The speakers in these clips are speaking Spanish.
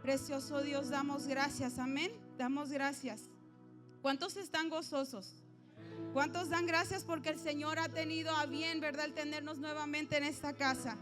Precioso Dios, damos gracias, amén. Damos gracias. ¿Cuántos están gozosos? ¿Cuántos dan gracias porque el Señor ha tenido a bien, verdad, el tenernos nuevamente en esta casa?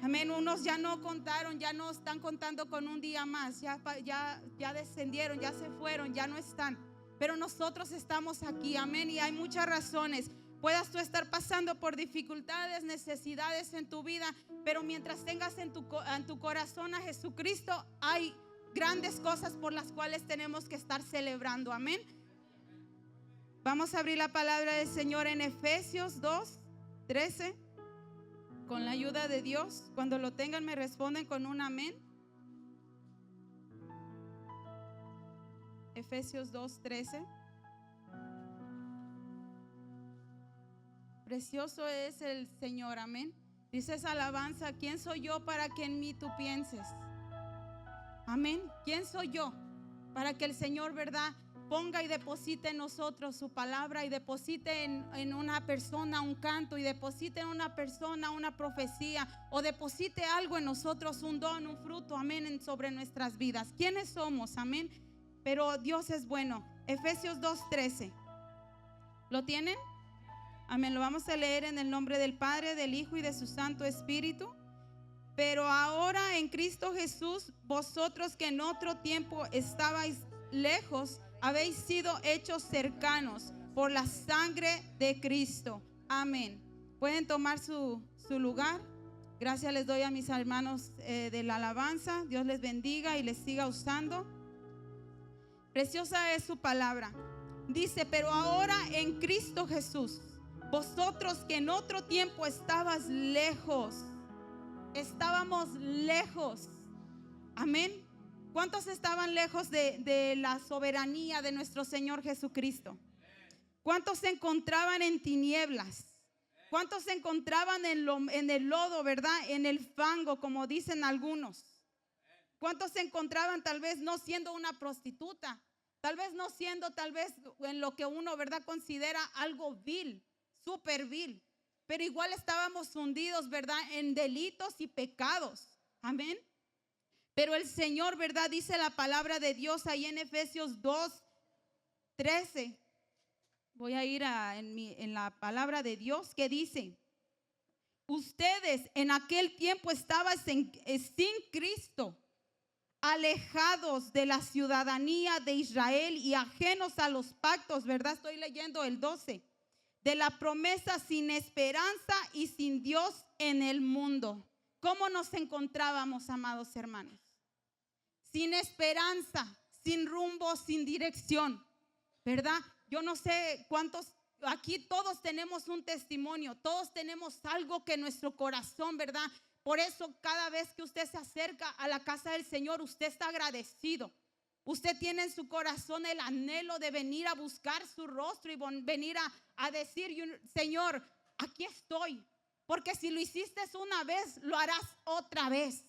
Amén. Unos ya no contaron, ya no están contando con un día más, ya descendieron, ya se fueron, ya no están. Pero nosotros estamos aquí, amén. Y hay muchas razones. Puedas tú estar pasando por dificultades, necesidades en tu vida, pero mientras tengas en tu corazón a Jesucristo, hay grandes cosas por las cuales tenemos que estar celebrando, amén. Vamos a abrir la palabra del Señor en Efesios 2:13. Con la ayuda de Dios, cuando lo tengan me responden con un amén. Efesios 2:13. Precioso es el Señor, amén. Dice esa alabanza: ¿quién soy yo para que en mí tú pienses? Amén. ¿Quién soy yo para que el Señor, verdad, ponga y deposite en nosotros su palabra, y deposite en una persona un canto, y deposite en una persona una profecía, o deposite algo en nosotros, un don, un fruto, amén, sobre nuestras vidas? ¿Quiénes somos? Amén. Pero Dios es bueno. Efesios 2:13. ¿Lo tienen? Amén. Lo vamos a leer en el nombre del Padre, del Hijo y de su Santo Espíritu. Pero ahora en Cristo Jesús, vosotros que en otro tiempo estabais lejos, habéis sido hechos cercanos por la sangre de Cristo. Amén. Pueden tomar su lugar. Gracias les doy a mis hermanos de la alabanza. Dios les bendiga y les siga usando. Preciosa es su palabra. Dice: pero ahora en Cristo Jesús, vosotros que en otro tiempo estabas lejos. Estábamos lejos. Amén. ¿Cuántos estaban lejos de la soberanía de nuestro Señor Jesucristo? ¿Cuántos se encontraban en tinieblas? ¿Cuántos se encontraban en el lodo, verdad? En el fango, como dicen algunos. ¿Cuántos se encontraban tal vez no siendo una prostituta? Tal vez no siendo, tal vez en lo que uno, verdad, considera algo vil, súper vil. Pero igual estábamos hundidos, verdad, en delitos y pecados. Amén. Pero el Señor, verdad, dice la palabra de Dios ahí en Efesios 2:13. Voy a ir en la palabra de Dios, que dice: ustedes en aquel tiempo estaban sin Cristo, alejados de la ciudadanía de Israel y ajenos a los pactos, ¿verdad? Estoy leyendo el 12. De la promesa, sin esperanza y sin Dios en el mundo. ¿Cómo nos encontrábamos, amados hermanos? Sin esperanza, sin rumbo, sin dirección, ¿verdad? Yo no sé cuántos, aquí todos tenemos un testimonio, todos tenemos algo que nuestro corazón, ¿verdad? Por eso cada vez que usted se acerca a la casa del Señor, usted está agradecido. Usted tiene en su corazón el anhelo de venir a buscar su rostro y venir a decir: Señor, aquí estoy. Porque si lo hiciste una vez, lo harás otra vez.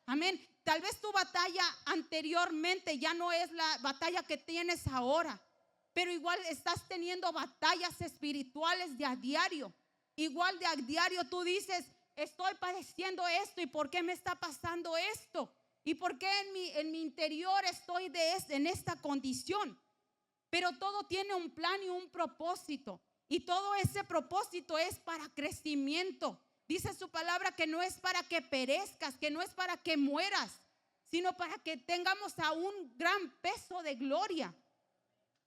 Amén. Tal vez tu batalla anteriormente ya no es la batalla que tienes ahora, pero igual estás teniendo batallas espirituales de a diario. Igual de a diario tú dices: estoy padeciendo esto, ¿y por qué me está pasando esto? ¿Y por qué en mi interior estoy en esta condición? Pero todo tiene un plan y un propósito. Y todo ese propósito es para crecimiento. Dice su palabra que no es para que perezcas, que no es para que mueras, sino para que tengamos a un gran peso de gloria.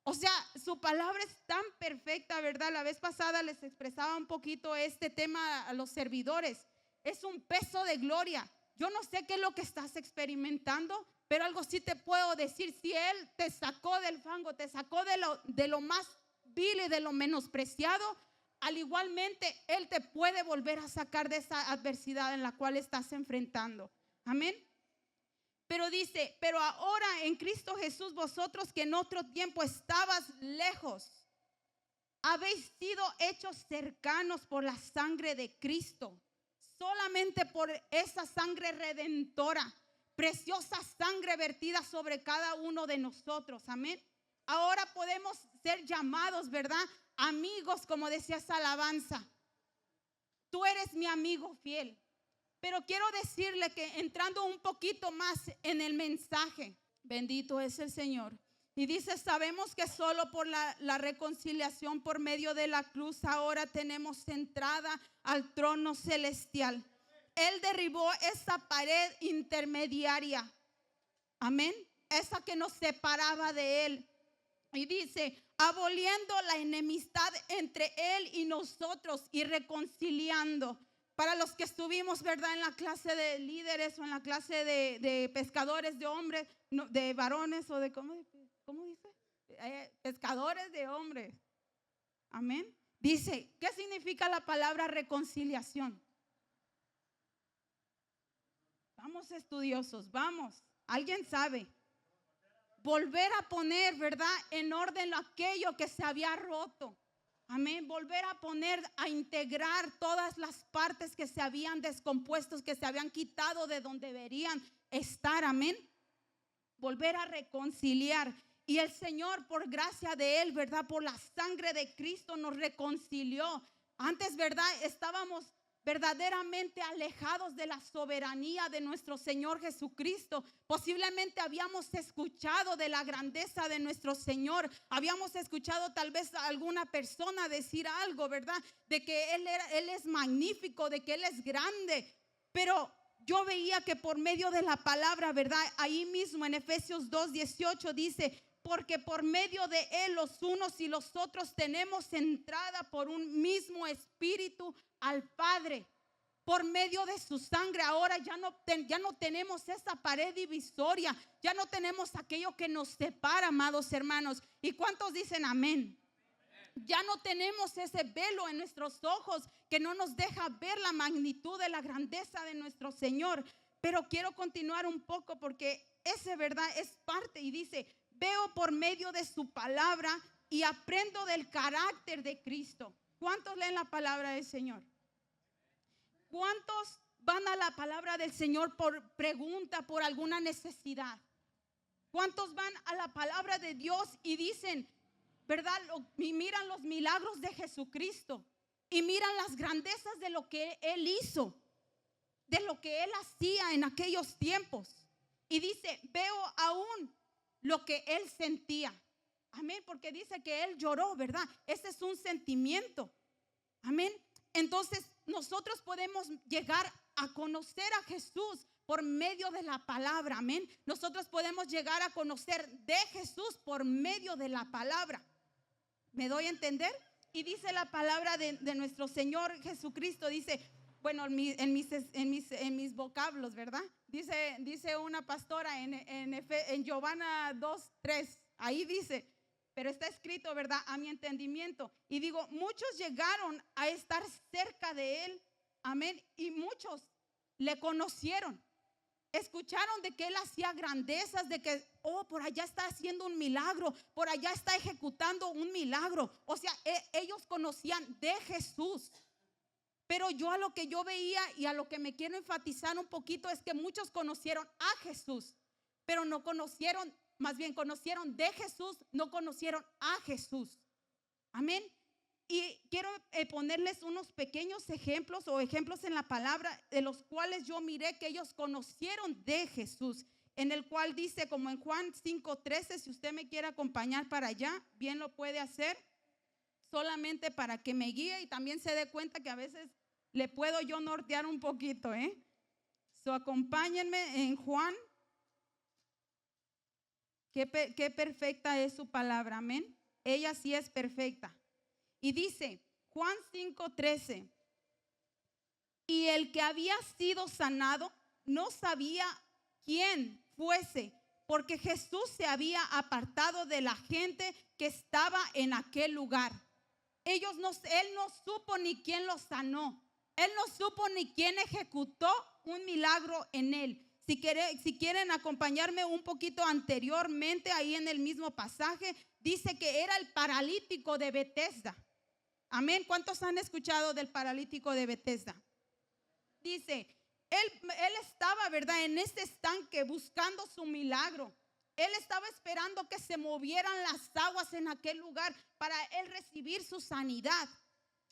O sea, su palabra es tan perfecta, ¿verdad? La vez pasada les expresaba un poquito este tema a los servidores. Es un peso de gloria. Yo no sé qué es lo que estás experimentando, pero algo sí te puedo decir: si Él te sacó del fango, te sacó de lo más vil y de lo menospreciado, al igualmente Él te puede volver a sacar de esa adversidad en la cual estás enfrentando. Amén. Pero dice: pero ahora en Cristo Jesús, vosotros que en otro tiempo estabas lejos, habéis sido hechos cercanos por la sangre de Cristo. Solamente por esa sangre redentora, preciosa sangre vertida sobre cada uno de nosotros. Amén. Ahora podemos ser llamados, ¿verdad? Amigos, como decía esa alabanza. Tú eres mi amigo fiel. Pero quiero decirle que entrando un poquito más en el mensaje, bendito es el Señor. Y dice, sabemos que solo por la reconciliación por medio de la cruz ahora tenemos entrada al trono celestial. Él derribó esa pared intermediaria. Amén. Esa que nos separaba de Él. Y dice, aboliendo la enemistad entre Él y nosotros y reconciliando. Para los que estuvimos, ¿verdad?, en la clase de líderes o en la clase de pescadores de hombres, no, de varones o de, ¿cómo dice? Pescadores de hombres. Amén. Dice, ¿qué significa la palabra reconciliación? Vamos, estudiosos, vamos. ¿Alguien sabe? Volver a poner, ¿verdad?, en orden aquello que se había roto. Amén. Volver a poner, a integrar todas las partes que se habían descompuesto, que se habían quitado de donde deberían estar. Amén. Volver a reconciliar. Y el Señor, por gracia de Él, ¿verdad?, por la sangre de Cristo nos reconcilió. Antes, ¿verdad?, estábamos verdaderamente alejados de la soberanía de nuestro Señor Jesucristo. Posiblemente habíamos escuchado de la grandeza de nuestro Señor. Habíamos escuchado tal vez a alguna persona decir algo, ¿verdad?, de que Él es magnífico, de que Él es grande. Pero yo veía que por medio de la palabra, ¿verdad?, ahí mismo en Efesios 2:18 dice, porque por medio de Él los unos y los otros tenemos entrada por un mismo espíritu al Padre. Por medio de su sangre ahora ya no tenemos esa pared divisoria, ya no tenemos aquello que nos separa, amados hermanos. ¿Y cuántos dicen amén? Ya no tenemos ese velo en nuestros ojos que no nos deja ver la magnitud de la grandeza de nuestro Señor. Pero quiero continuar un poco porque ese, ¿verdad?, es parte. Y dice, veo por medio de su palabra y aprendo del carácter de Cristo. ¿Cuántos leen la palabra del Señor? ¿Cuántos van a la palabra del Señor por pregunta, por alguna necesidad? ¿Cuántos van a la palabra de Dios y dicen, ¿verdad?, y miran los milagros de Jesucristo y miran las grandezas de lo que Él hizo, de lo que Él hacía en aquellos tiempos? Y dice, veo aún lo que Él sentía. Amén, porque dice que Él lloró, ¿verdad? Ese es un sentimiento. Amén. Entonces nosotros podemos llegar a conocer a Jesús por medio de la palabra. Amén. Nosotros podemos llegar a conocer de Jesús por medio de la palabra. ¿Me doy a entender? Y dice la palabra de nuestro Señor Jesucristo, dice, bueno, en mis vocablos, ¿verdad? Dice una pastora en Giovanna 2:3, ahí dice, pero está escrito, ¿verdad?, a mi entendimiento. Y digo, muchos llegaron a estar cerca de Él, amén, y muchos le conocieron. Escucharon de que Él hacía grandezas, de que, por allá está haciendo un milagro, por allá está ejecutando un milagro. O sea, ellos conocían de Jesús. Pero yo a lo que yo veía y a lo que me quiero enfatizar un poquito es que muchos conocieron a Jesús, pero no conocieron, más bien conocieron de Jesús, no conocieron a Jesús. Amén. Y quiero ponerles unos pequeños ejemplos o ejemplos en la palabra de los cuales yo miré que ellos conocieron de Jesús. En el cual dice, como en Juan 5:13, si usted me quiere acompañar para allá, bien lo puede hacer, solamente para que me guíe y también se dé cuenta que a veces le puedo yo nortear un poquito, acompáñenme en Juan. Qué perfecta es su palabra, amén. Ella sí es perfecta. Y dice, Juan 5:13, y el que había sido sanado no sabía quién fuese, porque Jesús se había apartado de la gente que estaba en aquel lugar. Él no supo ni quién lo sanó. Él no supo ni quién ejecutó un milagro en él. Si quieren acompañarme un poquito anteriormente, ahí en el mismo pasaje, dice que era el paralítico de Betesda. Amén. ¿Cuántos han escuchado del paralítico de Betesda? Dice, él estaba, ¿verdad?, en este estanque buscando su milagro. Él estaba esperando que se movieran las aguas en aquel lugar para él recibir su sanidad.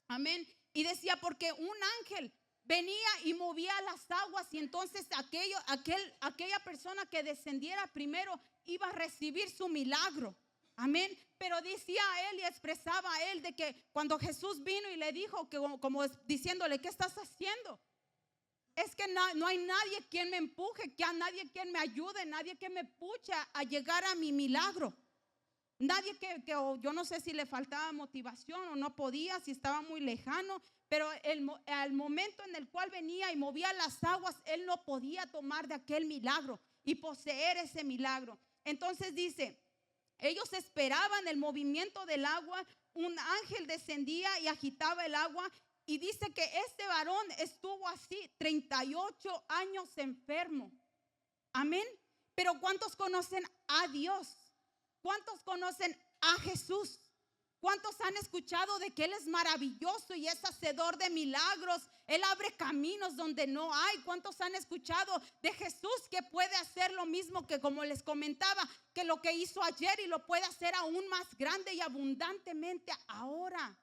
Amén. Y decía, porque un ángel venía y movía las aguas, y entonces aquella persona que descendiera primero iba a recibir su milagro. Amén. Pero decía él y expresaba a él de que cuando Jesús vino y le dijo, que como diciéndole, ¿qué estás haciendo? Es que no hay nadie quien me empuje, que a nadie quien me ayude, nadie que me puche a llegar a mi milagro. Nadie que yo no sé si le faltaba motivación o no podía, si estaba muy lejano, pero al momento en el cual venía y movía las aguas, él no podía tomar de aquel milagro y poseer ese milagro. Entonces dice, ellos esperaban el movimiento del agua, un ángel descendía y agitaba el agua, y dice que este varón estuvo así 38 años enfermo. Amén. Pero ¿cuántos conocen a Dios? ¿Cuántos conocen a Jesús? ¿Cuántos han escuchado de que Él es maravilloso y es hacedor de milagros? Él abre caminos donde no hay. ¿Cuántos han escuchado de Jesús que puede hacer lo mismo, que como les comentaba, que lo que hizo ayer, y lo puede hacer aún más grande y abundantemente ahora?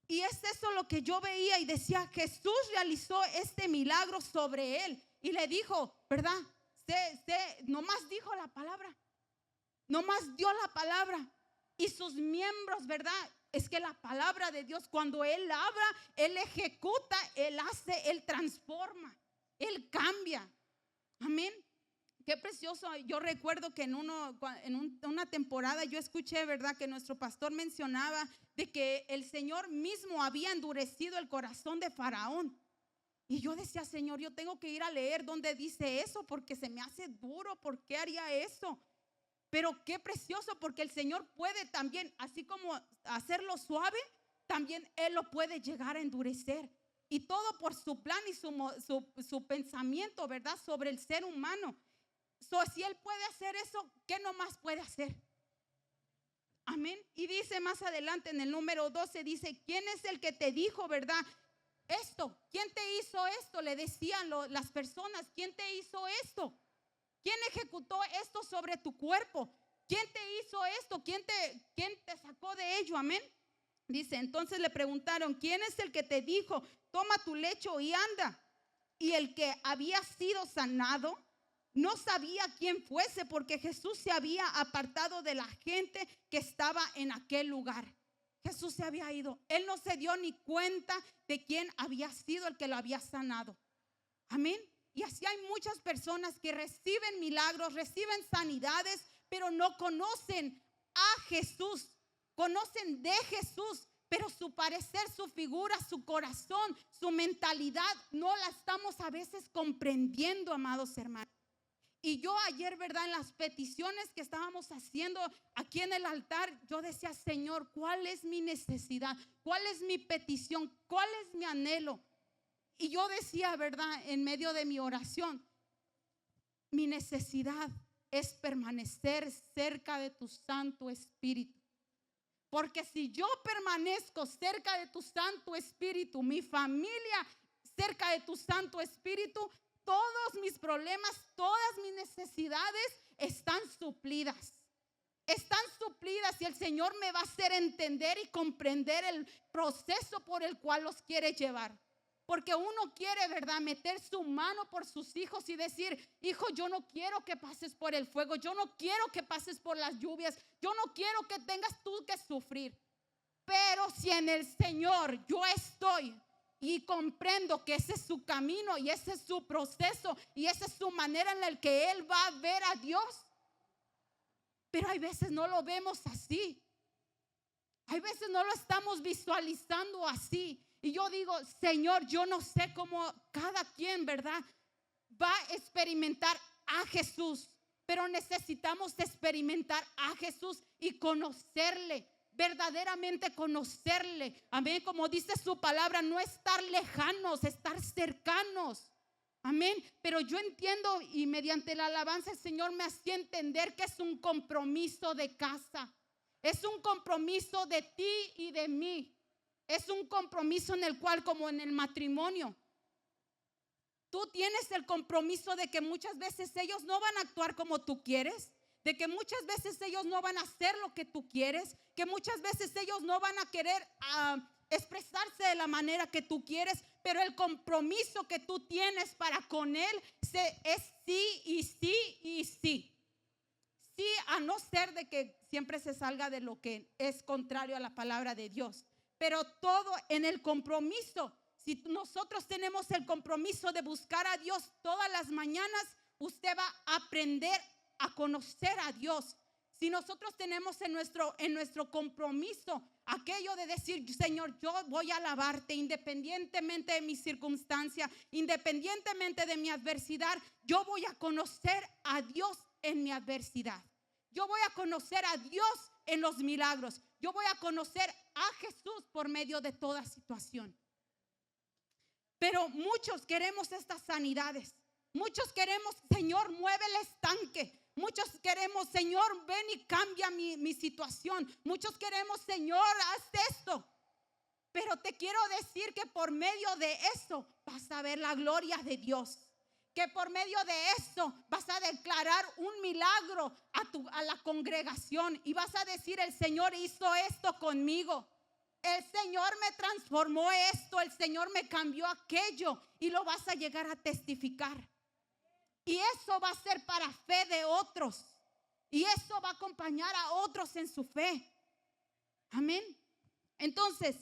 Y es eso lo que yo veía y decía, Jesús realizó este milagro sobre él. Y le dijo, ¿verdad? Nomás dijo la palabra. Nomás dio la palabra. Y sus miembros, ¿verdad? Es que la palabra de Dios, cuando Él habla, Él ejecuta, Él hace, Él transforma, Él cambia. Amén. Qué precioso. Yo recuerdo que en una temporada yo escuché, ¿verdad?, que nuestro pastor mencionaba de que el Señor mismo había endurecido el corazón de Faraón. Y yo decía, Señor, yo tengo que ir a leer donde dice eso, porque se me hace duro. ¿Por qué haría eso? Pero qué precioso, porque el Señor puede también, así como hacerlo suave, también Él lo puede llegar a endurecer. Y todo por su plan y su pensamiento, ¿verdad?, sobre el ser humano. Si Él puede hacer eso, ¿qué no más puede hacer? Amén. Y dice más adelante en el número 12, dice, ¿quién es el que te dijo, verdad, esto? ¿Quién te hizo esto? Le decían las personas, ¿quién te hizo esto? ¿Quién ejecutó esto sobre tu cuerpo? ¿Quién te hizo esto? ¿Quién te sacó de ello? Amén. Dice, entonces le preguntaron, ¿quién es el que te dijo, toma tu lecho y anda? Y el que había sido sanado no sabía quién fuese, porque Jesús se había apartado de la gente que estaba en aquel lugar. Jesús se había ido. Él no se dio ni cuenta de quién había sido el que lo había sanado. Amén. Y así hay muchas personas que reciben milagros, reciben sanidades, pero no conocen a Jesús. Conocen de Jesús, pero su parecer, su figura, su corazón, su mentalidad, no la estamos a veces comprendiendo, amados hermanos. Y yo ayer, ¿verdad?, en las peticiones que estábamos haciendo aquí en el altar, yo decía, Señor, ¿cuál es mi necesidad? ¿Cuál es mi petición? ¿Cuál es mi anhelo? Y yo decía, ¿verdad?, en medio de mi oración, mi necesidad es permanecer cerca de tu Santo Espíritu. Porque si yo permanezco cerca de tu Santo Espíritu, mi familia cerca de tu Santo Espíritu, todos mis problemas, todas mis necesidades están suplidas. Están suplidas, y el Señor me va a hacer entender y comprender el proceso por el cual los quiere llevar. Porque uno quiere, ¿verdad?, meter su mano por sus hijos y decir, hijo, yo no quiero que pases por el fuego, yo no quiero que pases por las lluvias, yo no quiero que tengas tú que sufrir. Pero si en el Señor yo estoy y comprendo que ese es su camino y ese es su proceso y esa es su manera en la que Él va a ver a Dios. Pero hay veces no lo vemos así. Hay veces no lo estamos visualizando así. Y yo digo, Señor, yo no sé cómo cada quien, ¿verdad?, va a experimentar a Jesús. Pero necesitamos experimentar a Jesús y conocerle, verdaderamente conocerle. Amén. Como dice su palabra, no estar lejanos, estar cercanos. Amén. Pero yo entiendo, y mediante la alabanza el Señor me hacía entender que es un compromiso de casa. Es un compromiso de ti y de mí. Es un compromiso en el cual, como en el matrimonio, tú tienes el compromiso de que muchas veces ellos no van a actuar como tú quieres, de que muchas veces ellos no van a hacer lo que tú quieres, que muchas veces ellos no van a querer expresarse de la manera que tú quieres, pero el compromiso que tú tienes para con Él es sí y sí y sí. Sí, a no ser de que siempre se salga de lo que es contrario a la palabra de Dios. Pero todo en el compromiso. Si nosotros tenemos el compromiso de buscar a Dios todas las mañanas, usted va a aprender a conocer a Dios. Si nosotros tenemos en nuestro compromiso aquello de decir, Señor, yo voy a alabarte independientemente de mi circunstancia, independientemente de mi adversidad, yo voy a conocer a Dios en mi adversidad. Yo voy a conocer a Dios en los milagros. Yo voy a conocer a Jesús por medio de toda situación. Pero muchos queremos estas sanidades. Muchos queremos, Señor, mueve el estanque. Muchos queremos, Señor, ven y cambia mi situación. Muchos queremos, Señor, haz esto. Pero te quiero decir que por medio de eso vas a ver la gloria de Dios. Que por medio de eso vas a declarar un milagro a la congregación. Y vas a decir, el Señor hizo esto conmigo. El Señor me transformó esto. El Señor me cambió aquello. Y lo vas a llegar a testificar. Y eso va a ser para fe de otros. Y eso va a acompañar a otros en su fe. Amén. Entonces,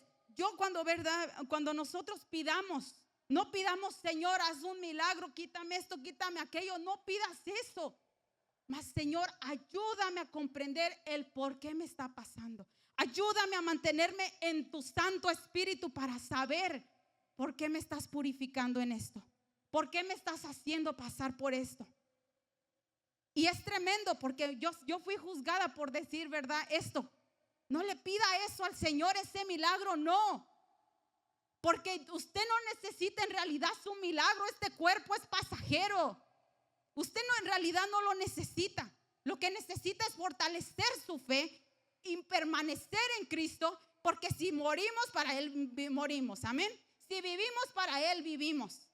cuando nosotros pidamos, no pidamos, Señor, haz un milagro, quítame esto, quítame aquello. No pidas eso. Mas, Señor, ayúdame a comprender el por qué me está pasando. Ayúdame a mantenerme en tu Santo Espíritu para saber por qué me estás purificando en esto. ¿Por qué me estás haciendo pasar por esto? Y es tremendo porque yo fui juzgada por decir, ¿verdad? Esto. No le pida eso al Señor, ese milagro, no. Porque usted no necesita en realidad su milagro. Este cuerpo es pasajero. Usted en realidad no lo necesita. Lo que necesita es fortalecer su fe y permanecer en Cristo. Porque si morimos, para Él morimos. Amén. Si vivimos, para Él vivimos.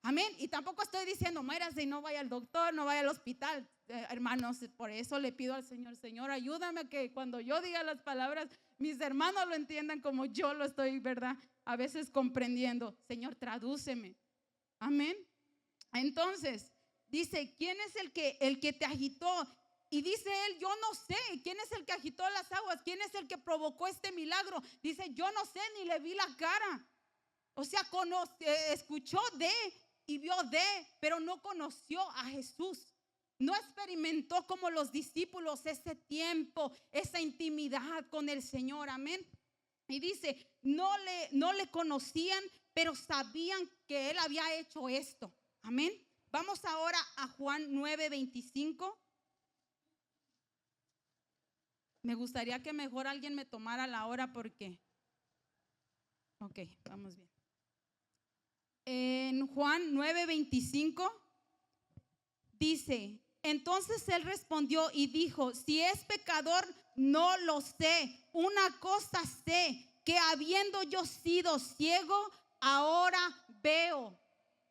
Amén. Y tampoco estoy diciendo, muérase y no vaya al doctor, no vaya al hospital. Hermanos, por eso le pido al Señor, Señor, ayúdame a que cuando yo diga las palabras, mis hermanos lo entiendan como yo lo estoy, ¿verdad? A veces comprendiendo. Señor, tradúceme. Amén. Entonces, dice, ¿quién es el que te agitó? Y dice él, yo no sé. ¿Quién es el que agitó las aguas? ¿Quién es el que provocó este milagro? Dice, yo no sé, ni le vi la cara. O sea, escuchó de y vio de, pero no conoció a Jesús. No experimentó como los discípulos ese tiempo, esa intimidad con el Señor. Amén. Y dice, no le conocían, pero sabían que Él había hecho esto. Amén. Vamos ahora a Juan 9:25. Me gustaría que mejor alguien me tomara la hora porque... Ok, vamos bien. En Juan 9:25 dice, entonces él respondió y dijo, si es pecador, no lo sé. Una cosa sé, que habiendo yo sido ciego, ahora veo.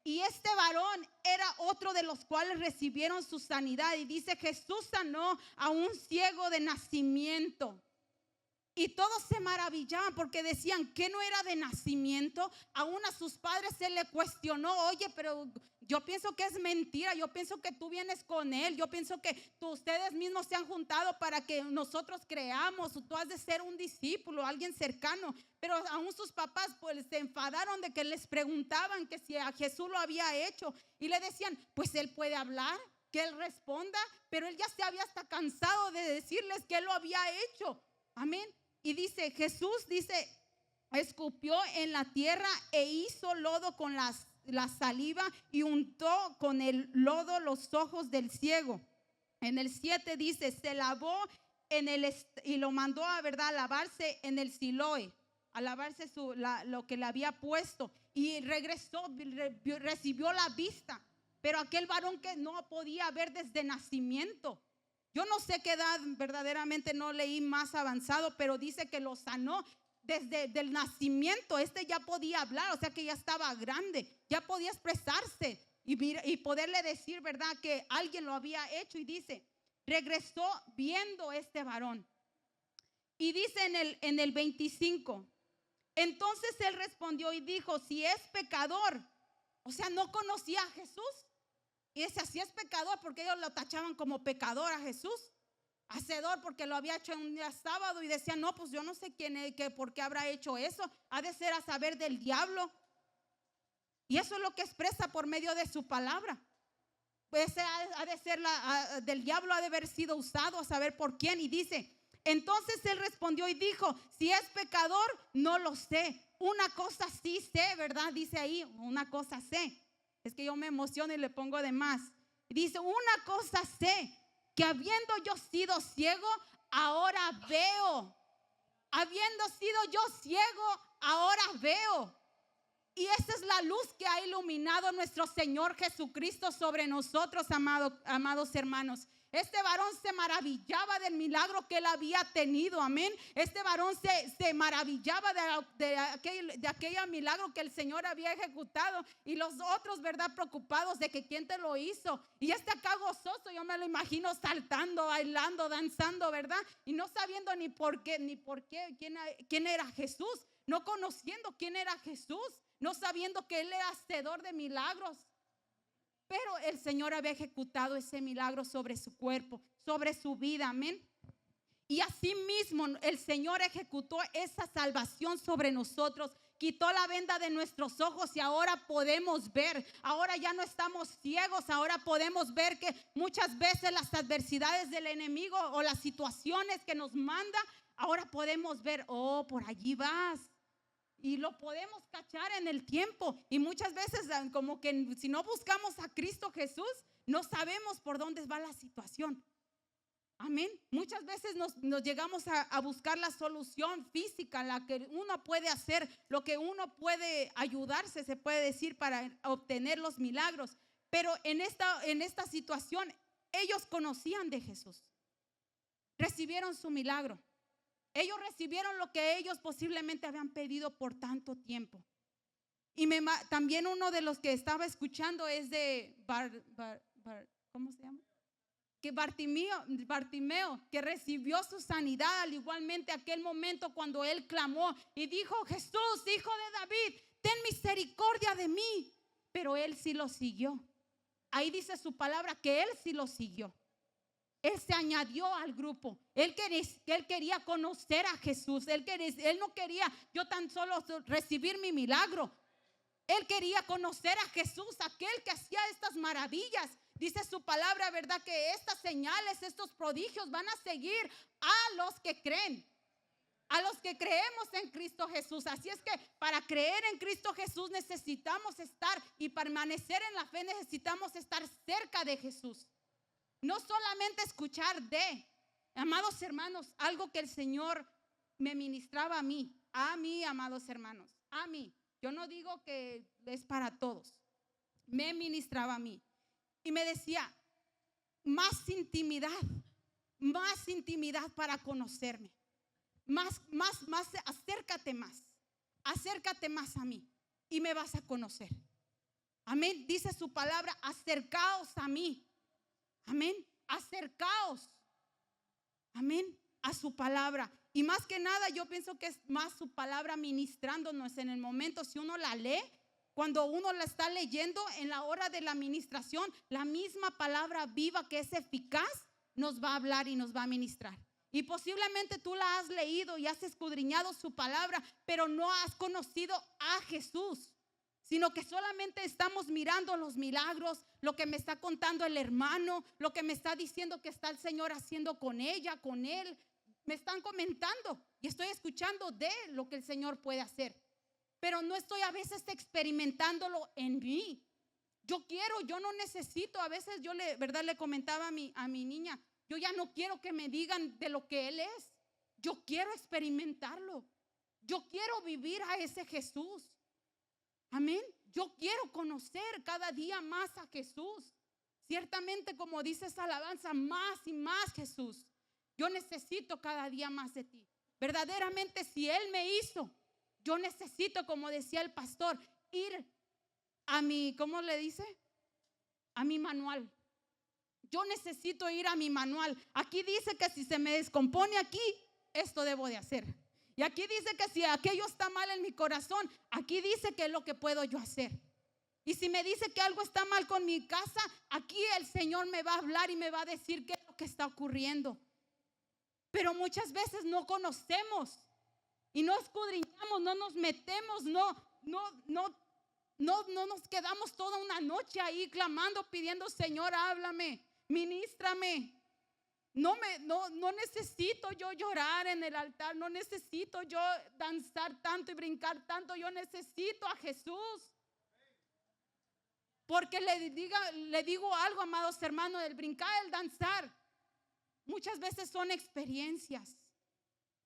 Y este varón era otro de los cuales recibieron su sanidad. Y dice, Jesús sanó a un ciego de nacimiento. Y todos se maravillaban porque decían que no era de nacimiento. Aún a sus padres se le cuestionó, oye, pero yo pienso que es mentira, yo pienso que tú vienes con él, yo pienso que ustedes mismos se han juntado para que nosotros creamos, tú has de ser un discípulo, alguien cercano. Pero aún sus papás pues se enfadaron de que les preguntaban que si a Jesús lo había hecho. Y le decían, pues él puede hablar, que él responda. Pero él ya se había hasta cansado de decirles que él lo había hecho. Amén. Y dice, Jesús dice, escupió en la tierra e hizo lodo con la saliva y untó con el lodo los ojos del ciego. En el 7 dice, se lavó y lo mandó a lavarse en el Siloé, a lavarse lo que le había puesto, y regresó, recibió la vista. Pero aquel varón que no podía ver desde nacimiento, yo no sé qué edad, verdaderamente no leí más avanzado, pero dice que lo sanó desde el nacimiento. Este ya podía hablar, o sea que ya estaba grande, ya podía expresarse y poderle decir, ¿verdad?, que alguien lo había hecho. Y dice, regresó viendo este varón. Y dice en el 25, Entonces él respondió y dijo, si es pecador, o sea, no conocía a Jesús. Y decía, si es pecador, porque ellos lo tachaban como pecador a Jesús. Hacedor, porque lo había hecho en un día sábado. Y decía, no, pues yo no sé quién es, por qué habrá hecho eso. Ha de ser a saber del diablo. Y eso es lo que expresa por medio de su palabra. Pues ha de ser del diablo, ha de haber sido usado a saber por quién. Y dice, entonces él respondió y dijo, si es pecador, no lo sé. Una cosa sí sé, ¿verdad? Dice ahí, una cosa sé. Es que yo me emociono y le pongo de más. Dice, una cosa sé, que habiendo yo sido ciego, ahora veo. Habiendo sido yo ciego, ahora veo. Y esa es la luz que ha iluminado nuestro Señor Jesucristo sobre nosotros, amados hermanos. Este varón se maravillaba del milagro que él había tenido, amén. Este varón se maravillaba de aquel milagro que el Señor había ejecutado. Y los otros, ¿verdad? Preocupados de que quién te lo hizo. Y este acá gozoso, yo me lo imagino saltando, bailando, danzando, ¿verdad? Y no sabiendo ni por qué, quién era Jesús. No conociendo quién era Jesús. No sabiendo que él era hacedor de milagros. Pero el Señor había ejecutado ese milagro sobre su cuerpo, sobre su vida, amén. Y así mismo el Señor ejecutó esa salvación sobre nosotros. Quitó la venda de nuestros ojos y ahora podemos ver. Ahora ya no estamos ciegos. Ahora podemos ver que muchas veces las adversidades del enemigo o las situaciones que nos manda, ahora podemos ver, oh, por allí vas. Y lo podemos cachar en el tiempo. Y muchas veces como que si no buscamos a Cristo Jesús, no sabemos por dónde va la situación. Amén. Muchas veces nos llegamos a buscar la solución física, la que uno puede hacer, lo que uno puede ayudarse, se puede decir, para obtener los milagros. Pero en esta situación, ellos conocían de Jesús. Recibieron su milagro. Ellos recibieron lo que ellos posiblemente habían pedido por tanto tiempo. Y también uno de los que estaba escuchando es de ¿cómo se llama? Que Bartimeo, que recibió su sanidad al igualmente aquel momento cuando él clamó y dijo, Jesús, hijo de David, ten misericordia de mí. Pero él sí lo siguió. Ahí dice su palabra que él sí lo siguió. Él se añadió al grupo. Él quería conocer a Jesús. Él no quería yo tan solo recibir mi milagro. Él quería conocer a Jesús, aquel que hacía estas maravillas. Dice su palabra, ¿verdad? Que estas señales, estos prodigios van a seguir a los que creen. A los que creemos en Cristo Jesús. Así es que para creer en Cristo Jesús necesitamos estar y permanecer en la fe, necesitamos estar cerca de Jesús. No solamente escuchar amados hermanos, algo que el Señor me ministraba a mí, amados hermanos, a mí. Yo no digo que es para todos. Me ministraba a mí. Y me decía, más intimidad para conocerme. Acércate más a mí y me vas a conocer. Amén. Dice su palabra, acercaos a mí. Amén. Acercaos. Amén. A su palabra. Y más que nada yo pienso que es más su palabra ministrándonos en el momento. Si uno la lee, cuando uno la está leyendo en la hora de la ministración, la misma palabra viva que es eficaz nos va a hablar y nos va a ministrar. Y posiblemente tú la has leído y has escudriñado su palabra, pero no has conocido a Jesús. Sino que solamente estamos mirando los milagros, lo que me está contando el hermano, lo que me está diciendo que está el Señor haciendo con ella, con él. Me están comentando y estoy escuchando de lo que el Señor puede hacer. Pero no estoy a veces experimentándolo en mí. Yo no necesito, a veces yo le comentaba a mi niña, yo ya no quiero que me digan de lo que Él es. Yo quiero experimentarlo. Yo quiero vivir a ese Jesús. Amén. Yo quiero conocer cada día más a Jesús. Ciertamente, como dice esa alabanza, más y más Jesús. Yo necesito cada día más de ti. Verdaderamente, si Él me hizo, yo necesito, como decía el pastor, ir a mi, ¿cómo le dice? A mi manual. Yo necesito ir a mi manual. Aquí dice que si se me descompone aquí, esto debo de hacer. Y aquí dice que si aquello está mal en mi corazón, aquí dice que es lo que puedo yo hacer. Y si me dice que algo está mal con mi casa, aquí el Señor me va a hablar y me va a decir qué es lo que está ocurriendo. Pero muchas veces no conocemos y no escudriñamos, no nos metemos, no nos quedamos toda una noche ahí clamando, pidiendo: Señor, háblame, ministrame. No necesito yo llorar en el altar, no necesito yo danzar tanto y brincar tanto. Yo necesito a Jesús. Porque le digo algo, amados hermanos: el brincar, el danzar, muchas veces son experiencias.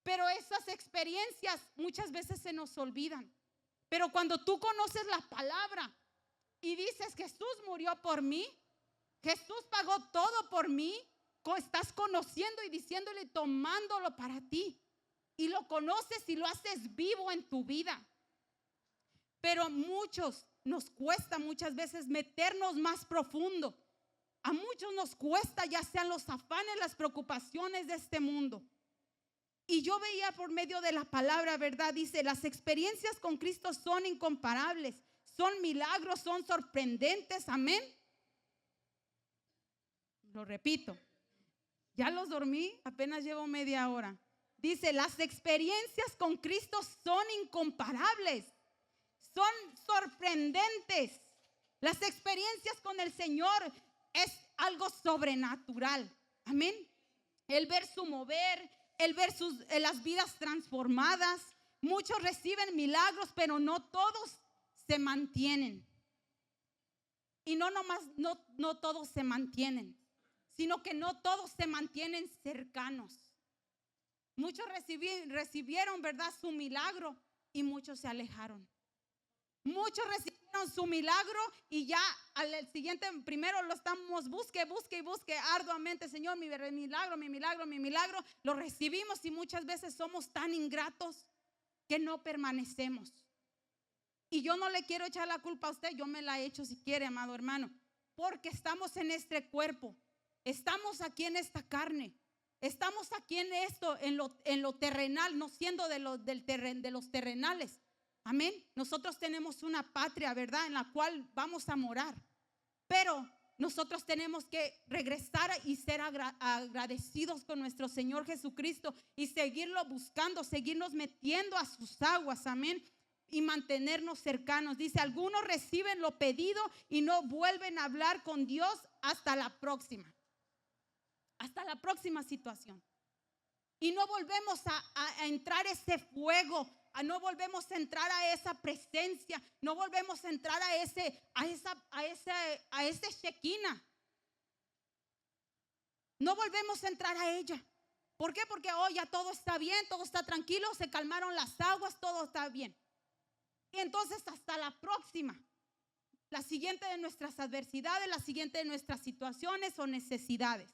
Pero esas experiencias muchas veces se nos olvidan. Pero cuando tú conoces la palabra y dices: Jesús murió por mí, Jesús pagó todo por mí, estás conociendo y diciéndole, tomándolo para ti. Y lo conoces y lo haces vivo en tu vida. Pero nos cuesta muchas veces meternos más profundo. A muchos nos cuesta, ya sean los afanes, las preocupaciones de este mundo. Y yo veía por medio de la palabra, ¿verdad? Dice: las experiencias con Cristo son incomparables, son milagros, son sorprendentes. Amén. Lo repito, ya los dormí, apenas llevo media hora. Dice: las experiencias con Cristo son incomparables, son sorprendentes. Las experiencias con el Señor es algo sobrenatural. Amén. El ver su mover, el ver las vidas transformadas. Muchos reciben milagros, pero no todos se mantienen. Y no todos se mantienen, sino que no todos se mantienen cercanos. Muchos recibieron, ¿verdad?, su milagro, y muchos se alejaron. Muchos recibieron su milagro y ya al siguiente, primero lo estamos busque arduamente: Señor, mi milagro. Lo recibimos y muchas veces somos tan ingratos que no permanecemos. Y yo no le quiero echar la culpa a usted, yo me la echo si quiere, amado hermano, porque estamos en este cuerpo, estamos aquí en esta carne, estamos aquí en esto, en lo terrenal, no siendo de los terrenales. Amén. Nosotros tenemos una patria, ¿verdad?, en la cual vamos a morar. Pero nosotros tenemos que regresar y ser agradecidos con nuestro Señor Jesucristo y seguirlo buscando, seguirnos metiendo a sus aguas. Amén. Y mantenernos cercanos. Dice: algunos reciben lo pedido y no vuelven a hablar con Dios hasta la próxima situación. Y no volvemos a entrar a ese fuego, no volvemos a entrar a esa presencia, no volvemos a entrar a ese Shekinah. No volvemos a entrar a ella. ¿Por qué? Porque ya todo está bien, todo está tranquilo, se calmaron las aguas, todo está bien. Y entonces hasta la próxima, la siguiente de nuestras adversidades, la siguiente de nuestras situaciones o necesidades.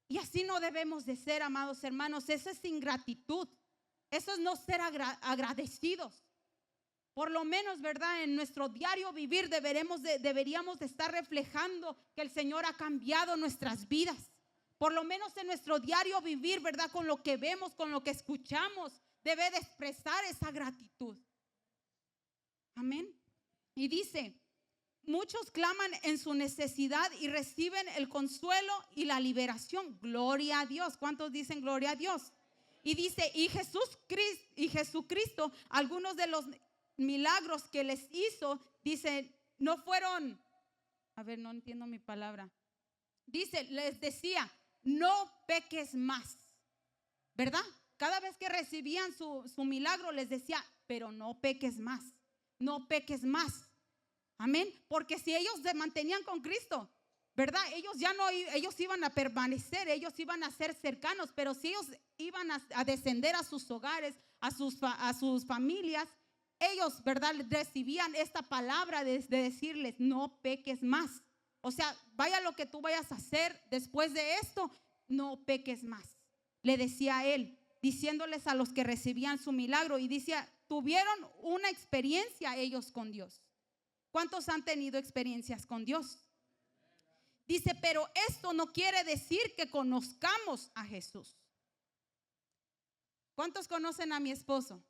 Y así no debemos de ser, amados hermanos. Eso es ingratitud. Eso es no ser agradecidos. Por lo menos, ¿verdad?, en nuestro diario vivir deberíamos de estar reflejando que el Señor ha cambiado nuestras vidas. Por lo menos en nuestro diario vivir, ¿verdad?, con lo que vemos, con lo que escuchamos, debe de expresar esa gratitud. Amén. Y dice: muchos claman en su necesidad y reciben el consuelo y la liberación. Gloria a Dios. ¿Cuántos dicen gloria a Dios? Y dice: y Jesucristo, algunos de los milagros que les hizo, dice, no fueron, no entiendo mi palabra. Dice, les decía: no peques más, ¿verdad? Cada vez que recibían su milagro les decía: pero no peques más, no peques más. Amén. Porque si ellos se mantenían con Cristo, ¿verdad?, ellos iban a permanecer, ellos iban a ser cercanos. Pero si ellos iban a descender a sus hogares, a sus familias, ellos, ¿verdad?, recibían esta palabra de decirles: no peques más. O sea, vaya lo que tú vayas a hacer después de esto, no peques más. Le decía a él, diciéndoles a los que recibían su milagro. Y decía: tuvieron una experiencia ellos con Dios. ¿Cuántos han tenido experiencias con Dios? Dice: pero esto no quiere decir que conozcamos a Jesús. ¿Cuántos conocen a mi esposo?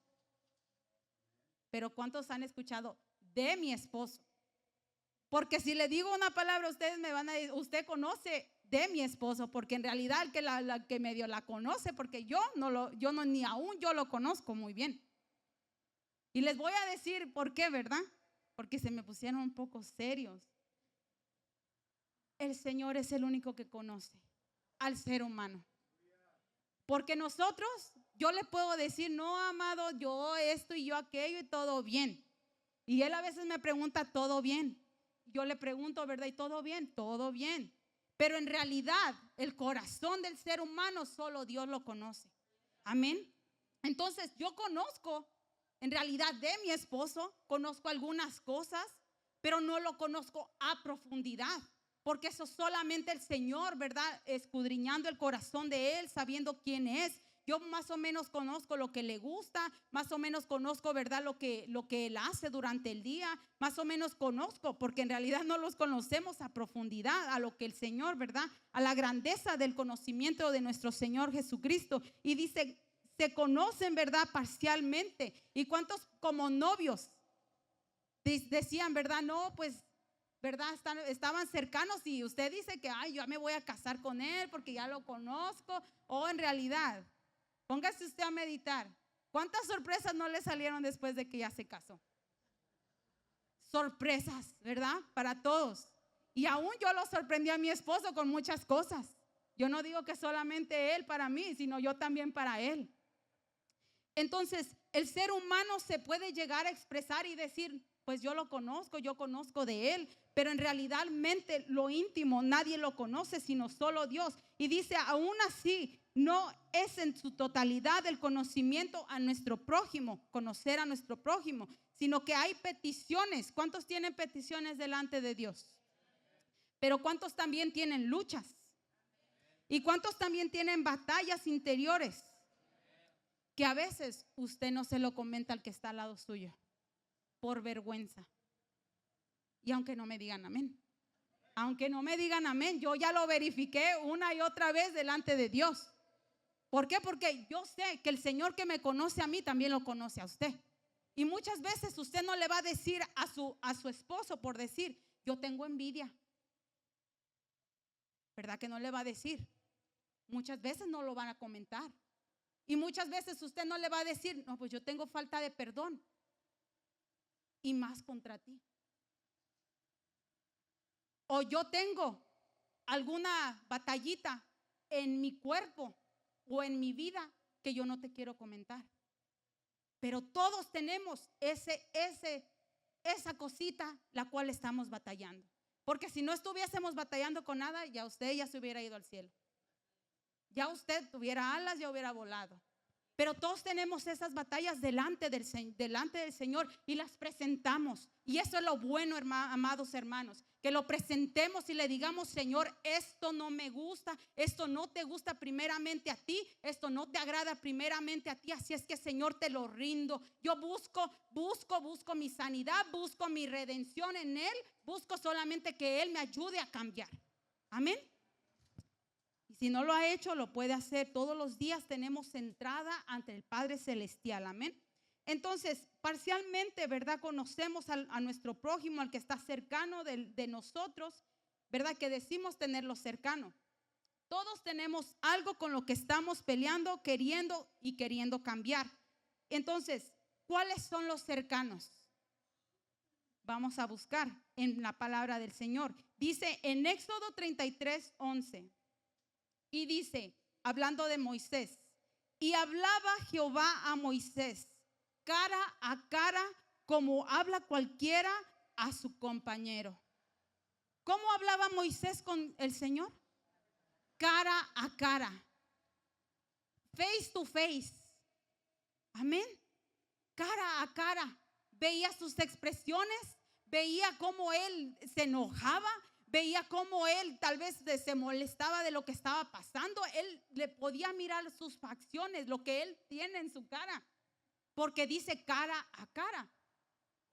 Pero ¿cuántos han escuchado de mi esposo? Porque si le digo una palabra, ustedes me van a decir, usted conoce de mi esposo, porque en realidad el que la que medio la conoce, porque yo no ni aún yo lo conozco muy bien. Y les voy a decir por qué, ¿verdad? Porque se me pusieron un poco serios. El Señor es el único que conoce al ser humano. Porque nosotros, yo le puedo decir, no, amado, yo esto y yo aquello y todo bien. Y él a veces me pregunta, ¿todo bien? Yo le pregunto, ¿verdad? ¿Y todo bien? Todo bien. Pero en realidad, el corazón del ser humano solo Dios lo conoce. Amén. Entonces, yo conozco, en realidad, de mi esposo, conozco algunas cosas, pero no lo conozco a profundidad. Porque eso solamente el Señor, ¿verdad? Escudriñando el corazón de Él, sabiendo quién es. Yo más o menos conozco lo que le gusta, más o menos conozco, ¿verdad? Lo que Él hace durante el día, más o menos conozco, porque en realidad no los conocemos a profundidad, a lo que el Señor, ¿verdad? A la grandeza del conocimiento de nuestro Señor Jesucristo. Y dice, se conocen, ¿verdad? Parcialmente. ¿Y cuántos como novios decían, ¿verdad? No, pues, ¿verdad? Estaban cercanos y usted dice que, ay, yo me voy a casar con él porque ya lo conozco. O en realidad, póngase usted a meditar. ¿Cuántas sorpresas no le salieron después de que ya se casó? Sorpresas, ¿verdad? Para todos. Y aún yo lo sorprendí a mi esposo con muchas cosas. Yo no digo que solamente él para mí, sino yo también para él. Entonces, el ser humano se puede llegar a expresar y decir, pues yo lo conozco, yo conozco de él, pero en realidad lo íntimo nadie lo conoce sino solo Dios. Y dice, aún así, no es en su totalidad el conocimiento a nuestro prójimo, conocer a nuestro prójimo, sino que hay peticiones. ¿Cuántos tienen peticiones delante de Dios? Pero ¿cuántos también tienen luchas? ¿Y cuántos también tienen batallas interiores? Que a veces usted no se lo comenta al que está al lado suyo por vergüenza. Y aunque no me digan amén, aunque no me digan amén, yo ya lo verifiqué una y otra vez delante de Dios. ¿Por qué? Porque yo sé que el Señor que me conoce a mí también lo conoce a usted. Y muchas veces usted no le va a decir a su esposo por decir, yo tengo envidia. ¿Verdad que no le va a decir? Muchas veces no lo van a comentar. Y muchas veces usted no le va a decir, no, pues yo tengo falta de perdón. Y más contra ti. O yo tengo alguna batallita en mi cuerpo o en mi vida que yo no te quiero comentar. Pero todos tenemos esa cosita la cual estamos batallando. Porque si no estuviésemos batallando con nada, ya usted ya se hubiera ido al cielo. Ya usted tuviera alas, ya hubiera volado. Pero todos tenemos esas batallas delante del Señor y las presentamos. Y eso es lo bueno, amados hermanos, que lo presentemos y le digamos, Señor, esto no me gusta, esto no te gusta primeramente a ti, esto no te agrada primeramente a ti. Así es que, Señor, te lo rindo. Yo busco mi sanidad, busco mi redención en Él, busco solamente que Él me ayude a cambiar. Amén. Si no lo ha hecho, lo puede hacer. Todos los días tenemos entrada ante el Padre Celestial. Amén. Entonces, parcialmente, ¿verdad? Conocemos a nuestro prójimo, al que está cercano de nosotros, ¿verdad? Que decimos tenerlo cercano. Todos tenemos algo con lo que estamos peleando, queriendo cambiar. Entonces, ¿cuáles son los cercanos? Vamos a buscar en la palabra del Señor. Dice en Éxodo 33:11. Y dice, hablando de Moisés, y hablaba Jehová a Moisés cara a cara como habla cualquiera a su compañero. ¿Cómo hablaba Moisés con el Señor? Cara a cara, face to face. Amén. Cara a cara. Veía sus expresiones, veía cómo él se enojaba, veía cómo él tal vez se molestaba de lo que estaba pasando. Él le podía mirar sus facciones, lo que él tiene en su cara, porque dice cara a cara.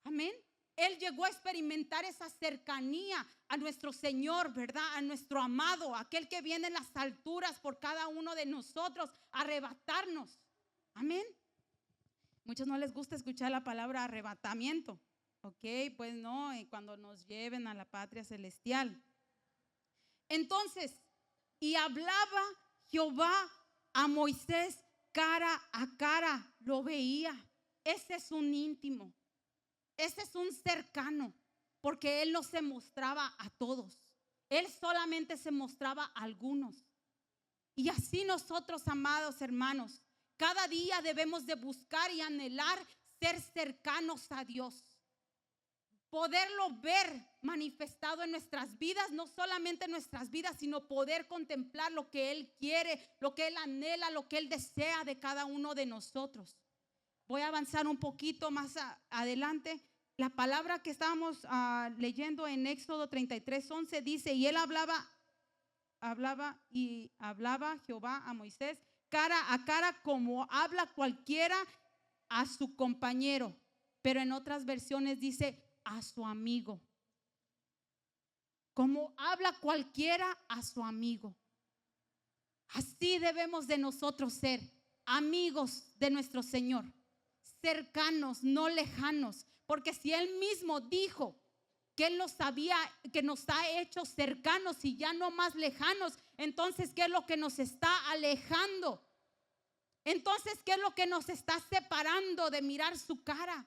Amén. Él llegó a experimentar esa cercanía a nuestro Señor, ¿verdad? A nuestro amado, aquel que viene en las alturas por cada uno de nosotros a arrebatarnos. Amén. Muchos no les gusta escuchar la palabra arrebatamiento. Ok, pues no, cuando nos lleven a la patria celestial. Entonces, y hablaba Jehová a Moisés cara a cara, lo veía. Ese es un íntimo, ese es un cercano, porque él no se mostraba a todos, él solamente se mostraba a algunos. Y así nosotros, amados hermanos, cada día debemos de buscar y anhelar ser cercanos a Dios, poderlo ver manifestado en nuestras vidas, no solamente en nuestras vidas, sino poder contemplar lo que Él quiere, lo que Él anhela, lo que Él desea de cada uno de nosotros. Voy a avanzar un poquito más adelante. La palabra que estábamos leyendo en Éxodo 33:11 dice: y él hablaba Jehová a Moisés cara a cara, como habla cualquiera a su compañero. Pero en otras versiones dice a su amigo. Como habla cualquiera a su amigo. Así debemos de nosotros ser, amigos de nuestro Señor, cercanos, no lejanos, porque si Él mismo dijo que Él nos había, que nos ha hecho cercanos y ya no más lejanos, entonces ¿qué es lo que nos está alejando? Entonces ¿qué es lo que nos está separando de mirar su cara?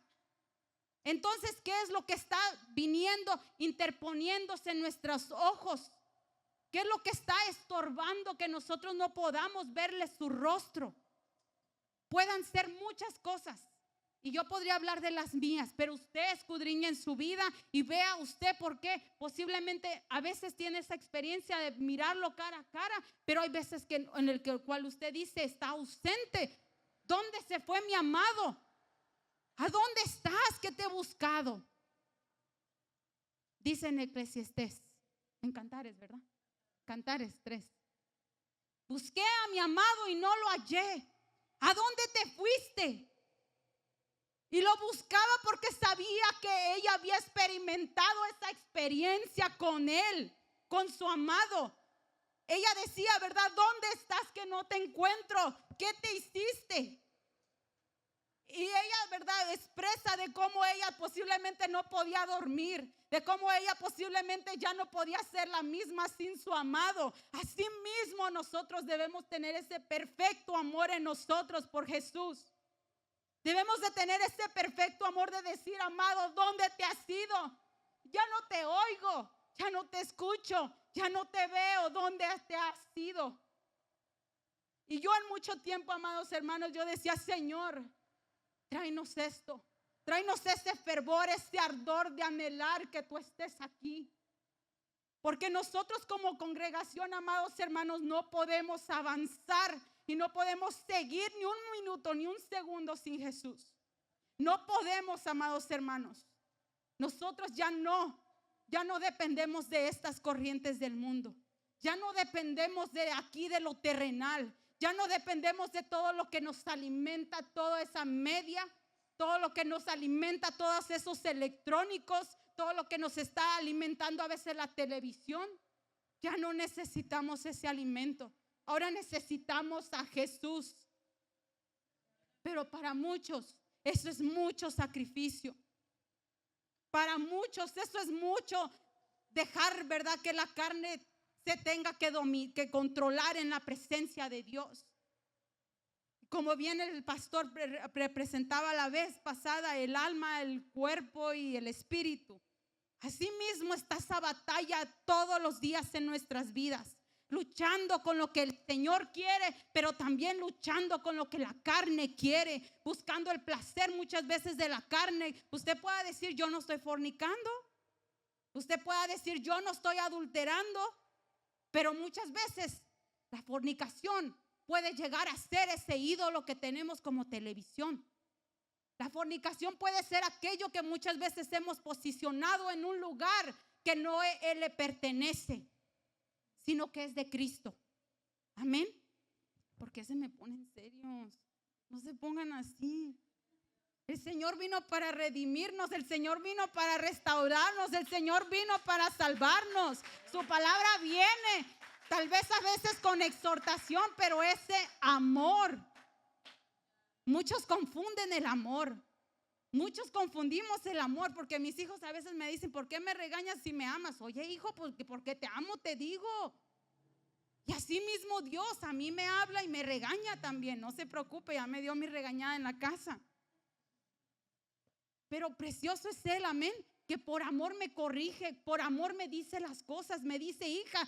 Entonces ¿qué es lo que está viniendo, interponiéndose en nuestros ojos? ¿Qué es lo que está estorbando que nosotros no podamos verle su rostro? Puedan ser muchas cosas, y yo podría hablar de las mías, pero usted escudriña en su vida y vea usted por qué posiblemente a veces tiene esa experiencia de mirarlo cara a cara, pero hay veces que en el cual usted dice está ausente. ¿Dónde se fue mi amado? ¿A dónde estás que te he buscado? Dice en Eclesiastés, en Cantares, ¿verdad? Cantares 3. Busqué a mi amado y no lo hallé. ¿A dónde te fuiste? Y lo buscaba porque sabía que ella había experimentado esa experiencia con él, con su amado. Ella decía, ¿verdad? ¿Dónde estás que no te encuentro? ¿Qué te hiciste? Y ella, ¿verdad? Expresa de cómo ella posiblemente no podía dormir, de cómo ella posiblemente ya no podía ser la misma sin su amado. Así mismo nosotros debemos tener ese perfecto amor en nosotros por Jesús. Debemos de tener ese perfecto amor de decir, amado, ¿dónde te has ido? Ya no te oigo, ya no te escucho, ya no te veo. ¿Dónde te has ido? Y yo en mucho tiempo, amados hermanos, yo decía, Señor, tráenos esto, tráenos ese fervor, ese ardor de anhelar que tú estés aquí. Porque nosotros como congregación, amados hermanos, no podemos avanzar y no podemos seguir ni un minuto, ni un segundo sin Jesús. No podemos, amados hermanos. Nosotros ya no dependemos de estas corrientes del mundo. Ya no dependemos de aquí, de lo terrenal. Ya no dependemos de todo lo que nos alimenta, toda esa media, todo lo que nos alimenta, todos esos electrónicos, todo lo que nos está alimentando a veces la televisión. Ya no necesitamos ese alimento. Ahora necesitamos a Jesús. Pero para muchos eso es mucho sacrificio. Para muchos eso es mucho dejar, ¿verdad?, que la carne se tenga que controlar en la presencia de Dios. Como bien el pastor representaba la vez pasada, el alma, el cuerpo y el espíritu. Así mismo está esa batalla todos los días en nuestras vidas, luchando con lo que el Señor quiere, pero también luchando con lo que la carne quiere, buscando el placer muchas veces de la carne. Usted puede decir, yo no estoy fornicando. Usted puede decir, yo no estoy adulterando. Pero muchas veces la fornicación puede llegar a ser ese ídolo que tenemos como televisión. La fornicación puede ser aquello que muchas veces hemos posicionado en un lugar que no él le pertenece, sino que es de Cristo. Amén. ¿Por qué se me ponen serios? No se pongan así. El Señor vino para redimirnos, el Señor vino para restaurarnos, el Señor vino para salvarnos. Su palabra viene, tal vez a veces con exhortación, pero ese amor Muchos confunden el amor. Muchos confundimos el amor, porque mis hijos a veces me dicen: ¿por qué me regañas si me amas? Oye, hijo, porque te amo, te digo. Y así mismo Dios a mí me habla y me regaña también. No se preocupe, ya me dio mi regañada en la casa. Pero precioso es Él, amén, que por amor me corrige, por amor me dice las cosas. Me dice: hija,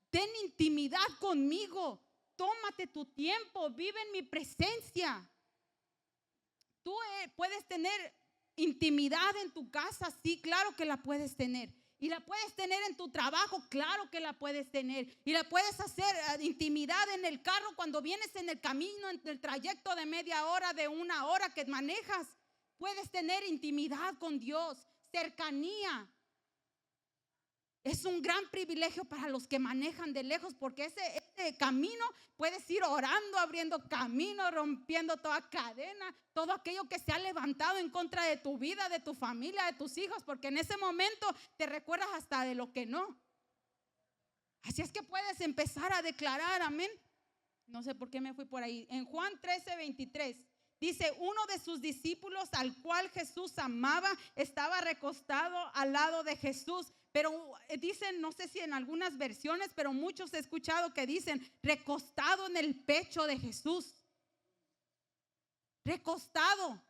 ten intimidad conmigo, tómate tu tiempo, vive en mi presencia. Tú puedes tener intimidad en tu casa, sí, claro que la puedes tener. Y la puedes tener en tu trabajo, claro que la puedes tener. Y la puedes hacer intimidad en el carro cuando vienes en el camino, en el trayecto de media hora, de una hora que manejas. Puedes tener intimidad con Dios, cercanía. Es un gran privilegio para los que manejan de lejos, porque ese camino puedes ir orando, abriendo camino, rompiendo toda cadena, todo aquello que se ha levantado en contra de tu vida, de tu familia, de tus hijos, porque en ese momento te recuerdas hasta de lo que no. Así es que puedes empezar a declarar, amén. No sé por qué me fui por ahí. En Juan 13:23 dice: uno de sus discípulos, al cual Jesús amaba, estaba recostado al lado de Jesús. Pero dicen, no sé si en algunas versiones, pero muchos he escuchado que dicen recostado en el pecho de Jesús. Recostado.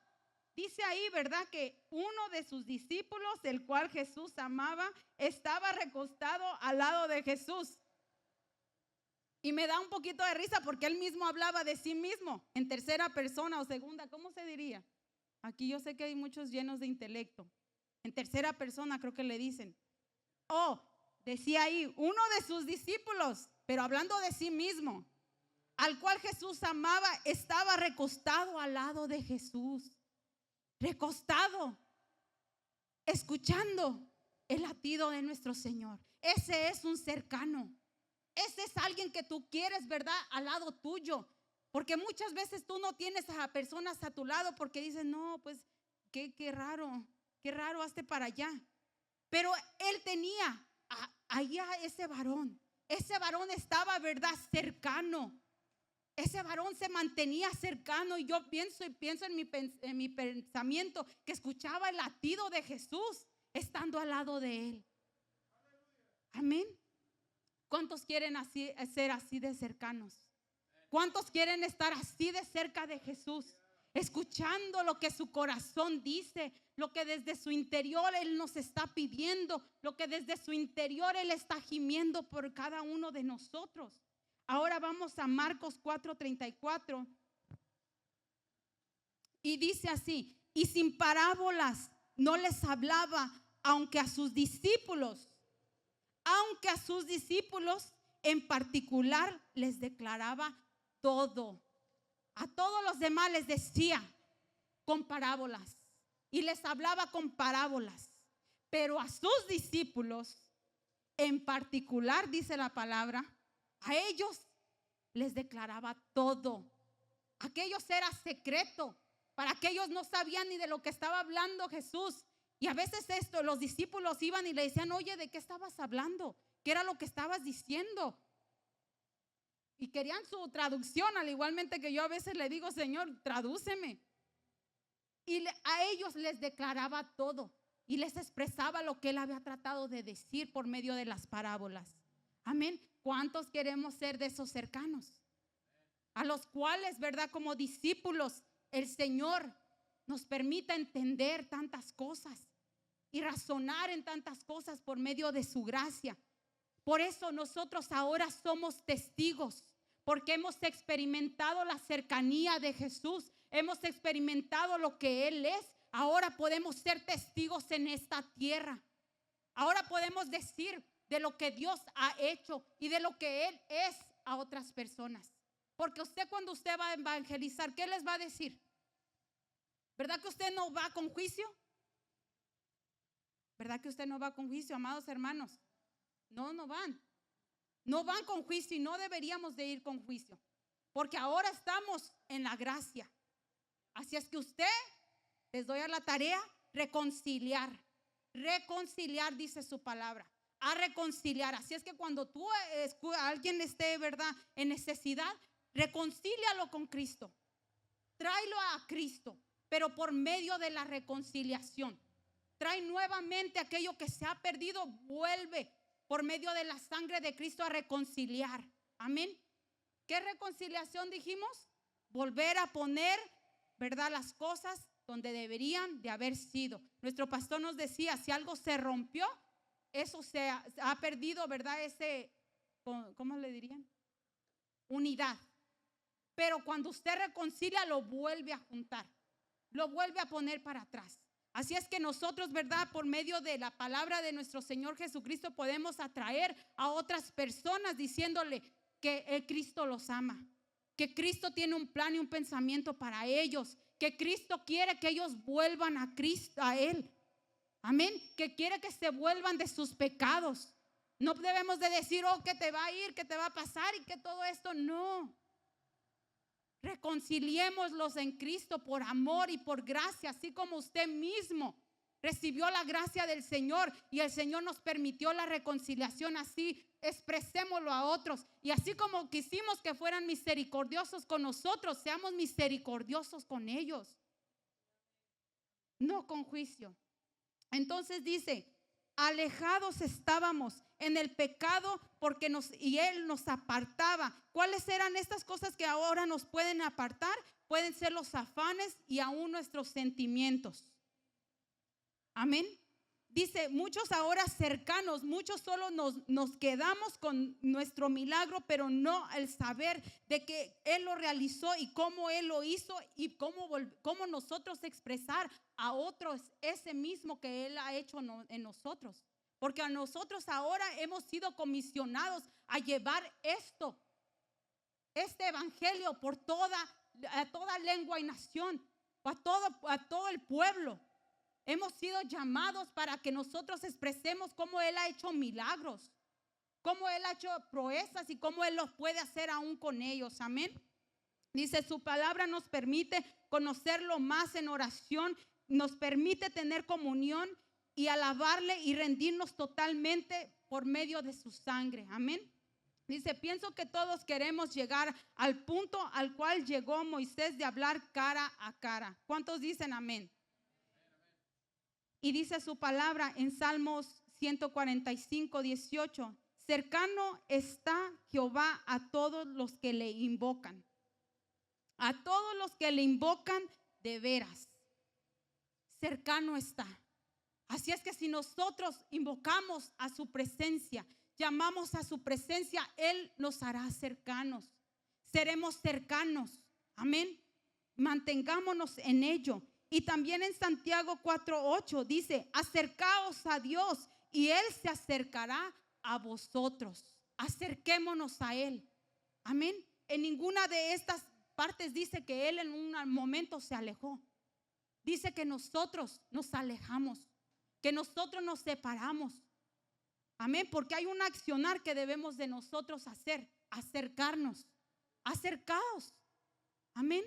Dice ahí, ¿verdad?, que uno de sus discípulos, el cual Jesús amaba, estaba recostado al lado de Jesús. Y me da un poquito de risa porque él mismo hablaba de sí mismo en tercera persona o segunda, ¿cómo se diría? Aquí yo sé que hay muchos llenos de intelecto. En tercera persona creo que le dicen. Decía ahí, uno de sus discípulos, pero hablando de sí mismo, al cual Jesús amaba, estaba recostado al lado de Jesús. Recostado, escuchando el latido de nuestro Señor. Ese es un cercano. Ese es alguien que tú quieres, ¿verdad?, al lado tuyo. Porque muchas veces tú no tienes a personas a tu lado porque dices: no, pues qué raro, hazte para allá. Pero él tenía allá ese varón. Ese varón estaba, ¿verdad?, cercano. Ese varón se mantenía cercano. Y yo pienso en mi pensamiento que escuchaba el latido de Jesús estando al lado de él. Amén. ¿Cuántos quieren ser así de cercanos? ¿Cuántos quieren estar así de cerca de Jesús? Escuchando lo que su corazón dice, lo que desde su interior Él nos está pidiendo, lo que desde su interior Él está gimiendo por cada uno de nosotros. Ahora vamos a Marcos 4:34 y dice así: y sin parábolas no les hablaba, aunque a sus discípulos en particular les declaraba todo. A todos los demás les decía con parábolas y les hablaba con parábolas, pero a sus discípulos en particular, dice la palabra, a ellos les declaraba todo. Aquellos era secreto, para aquellos no sabían ni de lo que estaba hablando Jesús. Y a veces los discípulos iban y le decían: oye, ¿de qué estabas hablando? ¿Qué era lo que estabas diciendo? Y querían su traducción, al igualmente que yo a veces le digo: Señor, tradúceme. Y a ellos les declaraba todo y les expresaba lo que Él había tratado de decir por medio de las parábolas. Amén. ¿Cuántos queremos ser de esos cercanos? A los cuales, ¿verdad?, como discípulos, el Señor nos permita entender tantas cosas y razonar en tantas cosas por medio de su gracia. Por eso nosotros ahora somos testigos, porque hemos experimentado la cercanía de Jesús, hemos experimentado lo que Él es. Ahora podemos ser testigos en esta tierra. Ahora podemos decir de lo que Dios ha hecho y de lo que Él es a otras personas. Porque cuando usted va a evangelizar, ¿qué les va a decir? ¿Verdad que usted no va con juicio? ¿Verdad que usted no va con juicio, amados hermanos? No van. No van con juicio y no deberíamos de ir con juicio. Porque ahora estamos en la gracia. Así es que usted, les doy a la tarea, reconciliar. Reconciliar, dice su palabra. A reconciliar. Así es que cuando alguien esté, ¿verdad?, en necesidad, reconcílialo con Cristo. tráelo a Cristo, pero por medio de la reconciliación. Trae nuevamente aquello que se ha perdido, vuelve por medio de la sangre de Cristo a reconciliar. Amén. ¿Qué reconciliación dijimos? Volver a poner, ¿verdad?, las cosas donde deberían de haber sido. Nuestro pastor nos decía, si algo se rompió, eso se ha perdido, ¿verdad? ¿Cómo le dirían? Unidad. Pero cuando usted reconcilia, lo vuelve a juntar, lo vuelve a poner para atrás. Así es que nosotros, ¿verdad?, por medio de la palabra de nuestro Señor Jesucristo podemos atraer a otras personas diciéndole que Cristo los ama, que Cristo tiene un plan y un pensamiento para ellos, que Cristo quiere que ellos vuelvan a Cristo, a Él. Amén. Que quiere que se vuelvan de sus pecados. No debemos de decir, oh, que te va a ir, que te va a pasar y que todo esto. No. Reconciliémoslos en Cristo por amor y por gracia, así como usted mismo recibió la gracia del Señor y el Señor nos permitió la reconciliación. Así expresémoslo a otros, y así como quisimos que fueran misericordiosos con nosotros, seamos misericordiosos con ellos, no con juicio. Entonces dice, alejados estábamos en el pecado porque Él nos apartaba. ¿Cuáles eran estas cosas que ahora nos pueden apartar? Pueden ser los afanes y aún nuestros sentimientos. Amén. Dice, muchos ahora cercanos, muchos solo nos quedamos con nuestro milagro, pero no el saber de que Él lo realizó y cómo Él lo hizo y cómo nosotros expresar a otros ese mismo que Él ha hecho en nosotros. Porque a nosotros ahora hemos sido comisionados a llevar este evangelio por a toda lengua y nación, a todo el pueblo. Hemos sido llamados para que nosotros expresemos cómo Él ha hecho milagros, cómo Él ha hecho proezas y cómo Él los puede hacer aún con ellos. Amén. Dice, su palabra nos permite conocerlo más en oración, nos permite tener comunión y alabarle y rendirnos totalmente por medio de su sangre. Amén. Dice, pienso que todos queremos llegar al punto al cual llegó Moisés de hablar cara a cara. ¿Cuántos dicen amén? Y dice su palabra en Salmos 145, 18, cercano está Jehová a todos los que le invocan. A todos los que le invocan de veras. Cercano está. Así es que si nosotros invocamos a su presencia, llamamos a su presencia, Él nos hará cercanos. Seremos cercanos. Amén. Mantengámonos en ello. Y también en Santiago 4:8 dice, acercaos a Dios y Él se acercará a vosotros. Acerquémonos a Él. Amén. En ninguna de estas partes dice que Él en un momento se alejó. Dice que nosotros nos alejamos, que nosotros nos separamos. Amén. Porque hay un accionar que debemos de nosotros hacer, acercarnos. Acercaos. Amén.